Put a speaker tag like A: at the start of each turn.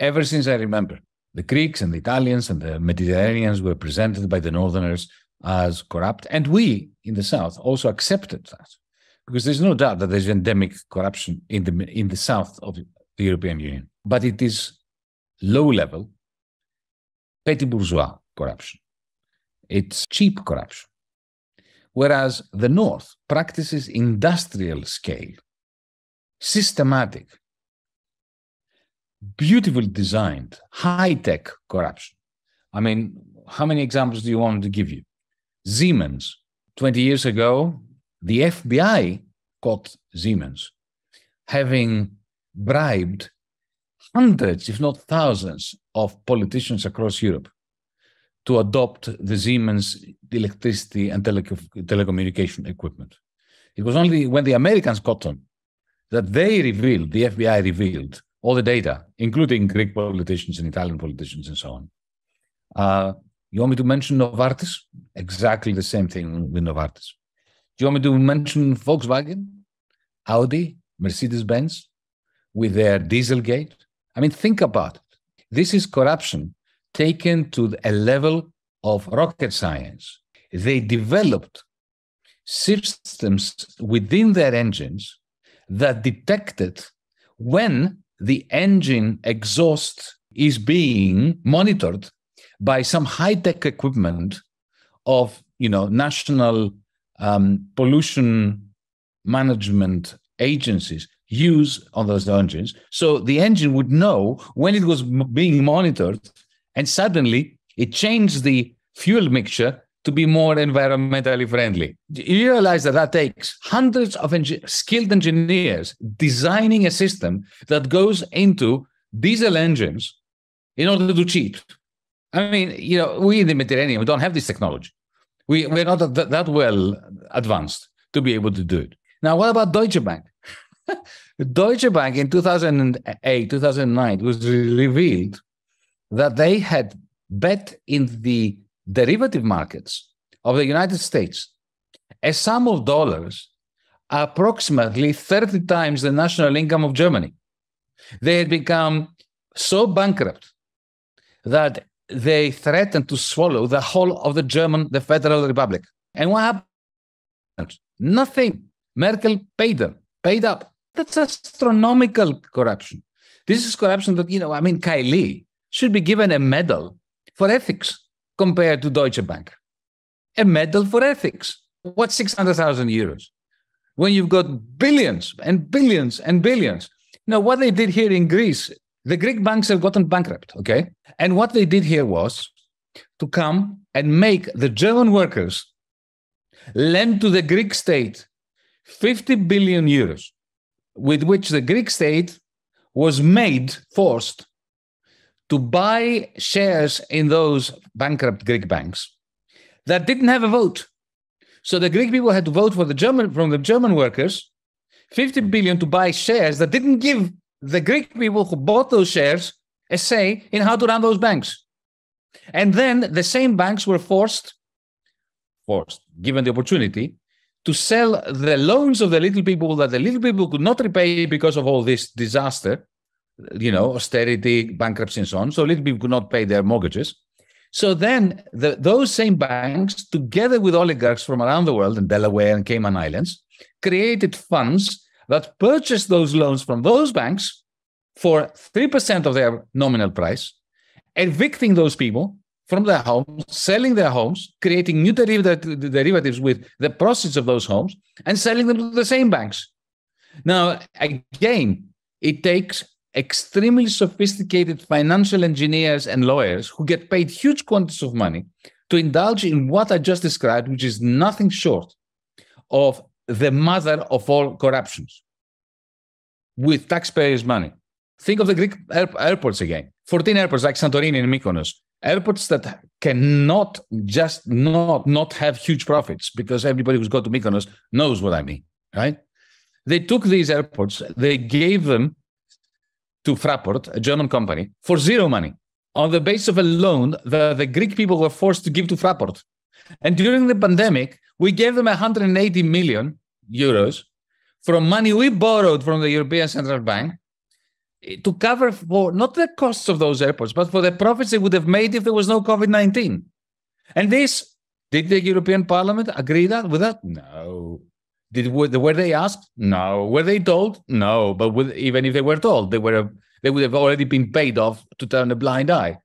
A: ever since I remember. The Greeks and the Italians and the Mediterraneans were presented by the Northerners as corrupt, and we in the South also accepted that, because there's no doubt that there's endemic corruption in the South of the European Union. But it is low-level, petty bourgeois corruption. It's cheap corruption. Whereas the North practices industrial scale, systematic, beautifully designed, high-tech corruption. I mean, how many examples do you want to give you? Siemens. 20 years ago, the FBI caught Siemens having bribed hundreds, if not thousands, of politicians across Europe to adopt the Siemens electricity and telecommunication equipment. It was only when the Americans caught them that they revealed, the FBI revealed, all the data, including Greek politicians and Italian politicians and so on. You want me to mention Novartis? Exactly the same thing with Novartis. Do you want me to mention Volkswagen, Audi, Mercedes-Benz with their Dieselgate? I mean, think about it. This is corruption taken to a level of rocket science. They developed systems within their engines that detected when the engine exhaust is being monitored by some high-tech equipment of, national pollution management agencies use on those engines. So the engine would know when it was being monitored, and suddenly it changed the fuel mixture to be more environmentally friendly. You realize that takes hundreds of skilled engineers designing a system that goes into diesel engines in order to cheat. I mean, we in the Mediterranean, we don't have this technology. We're not that well advanced to be able to do it. Now, what about Deutsche Bank? Deutsche Bank in 2008, 2009, it was revealed that they had bet in the derivative markets of the United States a sum of dollars approximately 30 times the national income of Germany. They had become so bankrupt that they threatened to swallow the whole of the Federal Republic. And what happened? Nothing. Merkel paid up. That's astronomical corruption. This is corruption that, Kylie should be given a medal for ethics compared to Deutsche Bank. A medal for ethics. What's 600,000 euros? When you've got billions and billions and billions. What they did here in Greece, the Greek banks have gotten bankrupt, okay? And what they did here was to come and make the German workers lend to the Greek state 50 billion euros, with which the Greek state was forced to buy shares in those bankrupt Greek banks that didn't have a vote. So the Greek people had to vote from the German workers, 50 billion to buy shares that didn't give the Greek people who bought those shares a say in how to run those banks. And then the same banks were forced, given the opportunity, to sell the loans of the little people that the little people could not repay because of all this disaster, austerity, bankruptcy, and so on. So little people could not pay their mortgages. So then those same banks, together with oligarchs from around the world in Delaware and Cayman Islands, created funds that purchased those loans from those banks for 3% of their nominal price, evicting those people from their homes, selling their homes, creating new derivatives with the proceeds of those homes, and selling them to the same banks. Now, again, it takes extremely sophisticated financial engineers and lawyers who get paid huge quantities of money to indulge in what I just described, which is nothing short of the mother of all corruptions with taxpayers' money. Think of the Greek airports again. 14 airports like Santorini and Mykonos. Airports that cannot just not have huge profits, because everybody who's got to Mykonos knows what I mean, right? They took these airports, they gave them to Fraport, a German company, for zero money on the basis of a loan that the Greek people were forced to give to Fraport. And during the pandemic, we gave them 180 million euros from money we borrowed from the European Central Bank to cover for not the costs of those airports, but for the profits they would have made if there was no COVID-19. And this, did the European Parliament agree with that? No. Were they asked? No. Were they told? No. But even if they were told, they would have already been paid off to turn a blind eye.